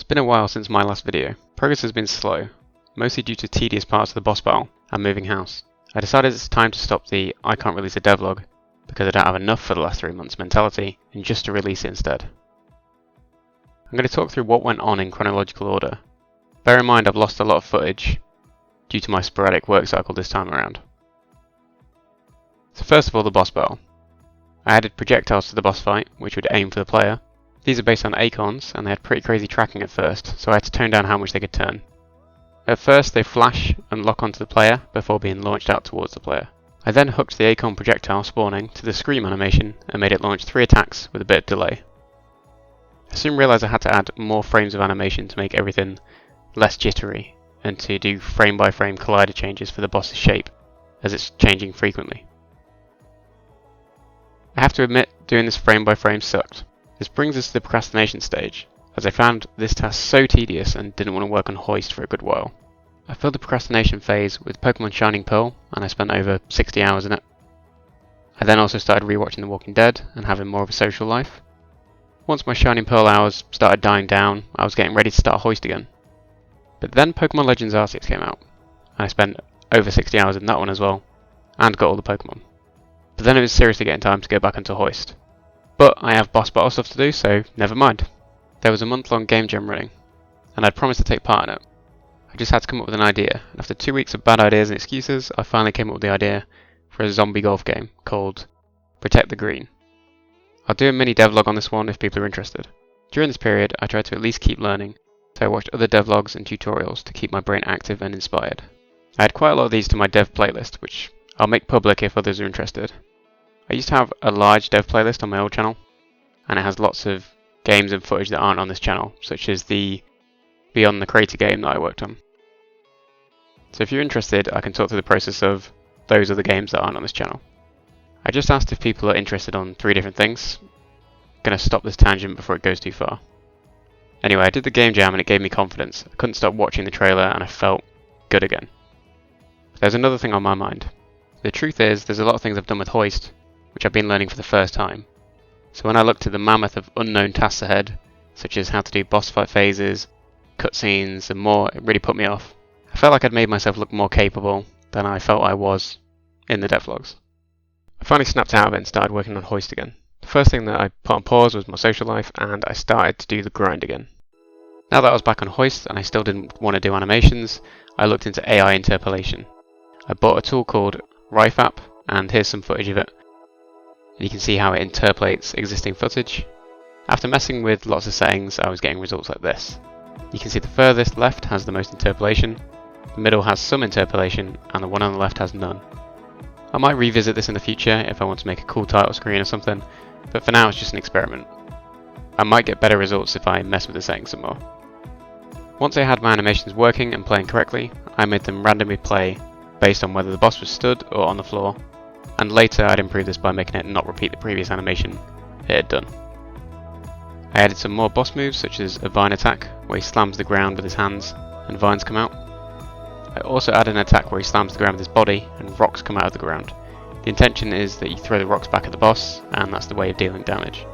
It's been a while since my last video. Progress has been slow, mostly due to tedious parts of the boss battle and moving house. I decided it's time to stop the I can't release a devlog because I don't have enough for the last 3 months mentality and just to release it instead. I'm going to talk through what went on in chronological order. Bear in mind I've lost a lot of footage due to my sporadic work cycle this time around. So first of all, the boss battle. I added projectiles to the boss fight which would aim for the player. These are based on acorns and they had pretty crazy tracking at first, so I had to tone down how much they could turn. At first they flash and lock onto the player before being launched out towards the player. I then hooked the acorn projectile spawning to the scream animation and made it launch 3 attacks with a bit of delay. I soon realised I had to add more frames of animation to make everything less jittery and to do frame by frame collider changes for the boss's shape as it's changing frequently. I have to admit, doing this frame by frame sucked. This brings us to the procrastination stage, as I found this task so tedious and didn't want to work on Hoist for a good while. I filled the procrastination phase with Pokemon Shining Pearl and I spent over 60 hours in it. I then also started rewatching The Walking Dead and having more of a social life. Once my Shining Pearl hours started dying down, I was getting ready to start Hoist again. But then Pokemon Legends Arceus came out, and I spent over 60 hours in that one as well, and got all the Pokemon. But then it was seriously getting time to go back into Hoist. But I have boss battle stuff to do, so never mind. There was a month-long game jam running, and I'd promised to take part in it. I just had to come up with an idea, and after 2 weeks of bad ideas and excuses, I finally came up with the idea for a zombie golf game called Protect the Green. I'll do a mini devlog on this one if people are interested. During this period, I tried to at least keep learning, so I watched other devlogs and tutorials to keep my brain active and inspired. I had quite a lot of these to my dev playlist, which I'll make public if others are interested. I used to have a large dev playlist on my old channel, and it has lots of games and footage that aren't on this channel, such as the Beyond the Crater game that I worked on. So if you're interested, I can talk through the process of those other games that aren't on this channel. I just asked if people are interested on 3 different things. I'm going to stop this tangent before it goes too far. Anyway, I did the game jam and it gave me confidence. I couldn't stop watching the trailer and I felt good again. But there's another thing on my mind. The truth is, there's a lot of things I've done with Hoist which I've been learning for the first time. So when I looked at the mammoth of unknown tasks ahead, such as how to do boss fight phases, cutscenes and more, it really put me off. I felt like I'd made myself look more capable than I felt I was in the devlogs. I finally snapped out of it and started working on Hoist again. The first thing that I put on pause was my social life and I started to do the grind again. Now that I was back on Hoist and I still didn't want to do animations, I looked into AI interpolation. I bought a tool called RifeApp and here's some footage of it. You can see how it interpolates existing footage. After messing with lots of settings, I was getting results like this. You can see the furthest left has the most interpolation, the middle has some interpolation, and the one on the left has none. I might revisit this in the future if I want to make a cool title screen or something, but for now it's just an experiment. I might get better results if I mess with the settings some more. Once I had my animations working and playing correctly, I made them randomly play based on whether the boss was stood or on the floor, and later I'd improve this by making it not repeat the previous animation it had done. I added some more boss moves such as a vine attack where he slams the ground with his hands and vines come out. I also added an attack where he slams the ground with his body and rocks come out of the ground. The intention is that you throw the rocks back at the boss and that's the way of dealing damage.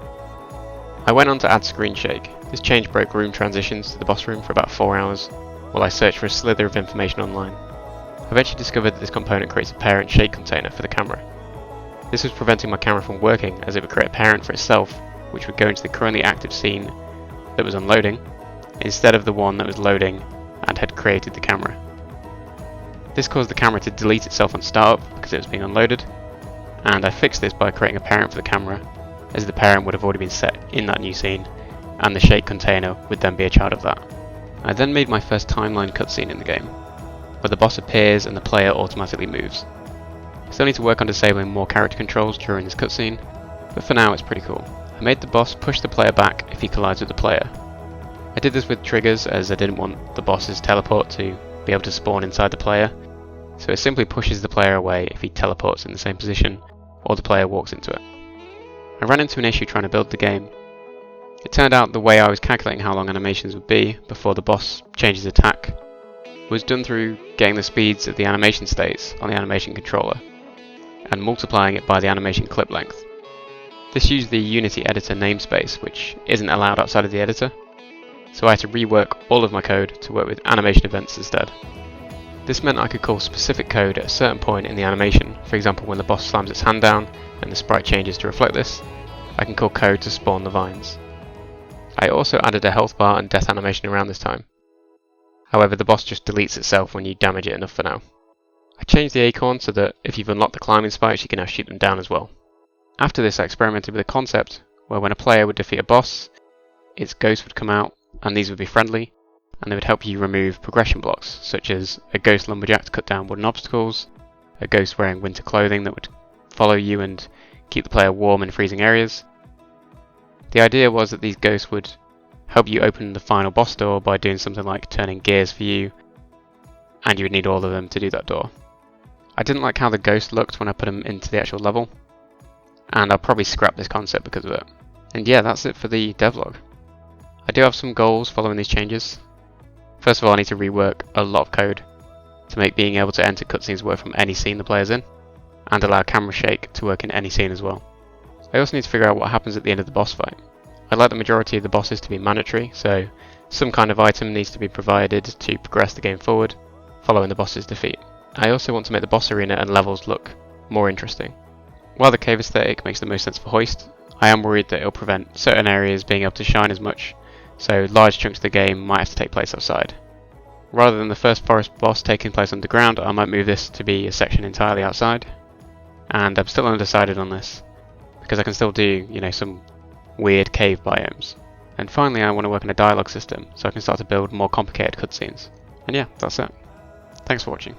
I went on to add screen shake. This change broke room transitions to the boss room for about 4 hours while I searched for a slither of information online. I eventually discovered that this component creates a parent shake container for the camera. This was preventing my camera from working as it would create a parent for itself which would go into the currently active scene that was unloading instead of the one that was loading and had created the camera. This caused the camera to delete itself on startup because it was being unloaded, and I fixed this by creating a parent for the camera as the parent would have already been set in that new scene and the shake container would then be a child of that. I then made my first timeline cutscene in the game where the boss appears and the player automatically moves. I still need to work on disabling more character controls during this cutscene, but for now it's pretty cool. I made the boss push the player back if he collides with the player. I did this with triggers as I didn't want the boss's teleport to be able to spawn inside the player, so it simply pushes the player away if he teleports in the same position or the player walks into it. I ran into an issue trying to build the game. It turned out the way I was calculating how long animations would be before the boss changes attack was done through getting the speeds of the animation states on the animation controller and multiplying it by the animation clip length. This used the Unity editor namespace, which isn't allowed outside of the editor, so I had to rework all of my code to work with animation events instead. This meant I could call specific code at a certain point in the animation. For example, when the boss slams its hand down and the sprite changes to reflect this, I can call code to spawn the vines. I also added a health bar and death animation around this time. However, the boss just deletes itself when you damage it enough for now. I changed the acorn so that if you've unlocked the climbing spikes, you can now shoot them down as well. After this, I experimented with a concept where when a player would defeat a boss, its ghost would come out, and these would be friendly, and they would help you remove progression blocks, such as a ghost lumberjack to cut down wooden obstacles, a ghost wearing winter clothing that would follow you and keep the player warm in freezing areas. The idea was that these ghosts would help you open the final boss door by doing something like turning gears for you, and you would need all of them to do that door. I didn't like how the ghost looked when I put them into the actual level, and I'll probably scrap this concept because of it. And yeah, that's it for the devlog. I do have some goals following these changes. First of all, I need to rework a lot of code to make being able to enter cutscenes work from any scene the player's in, and allow camera shake to work in any scene as well. I also need to figure out what happens at the end of the boss fight. I'd like the majority of the bosses to be mandatory, so some kind of item needs to be provided to progress the game forward following the boss's defeat. I also want to make the boss arena and levels look more interesting. While the cave aesthetic makes the most sense for Hoist, I am worried that it will prevent certain areas being able to shine as much, so large chunks of the game might have to take place outside. Rather than the first forest boss taking place underground, I might move this to be a section entirely outside, and I'm still undecided on this, because I can still do, some weird cave biomes. And finally, I want to work on a dialogue system, so I can start to build more complicated cutscenes. And yeah, that's it. Thanks for watching.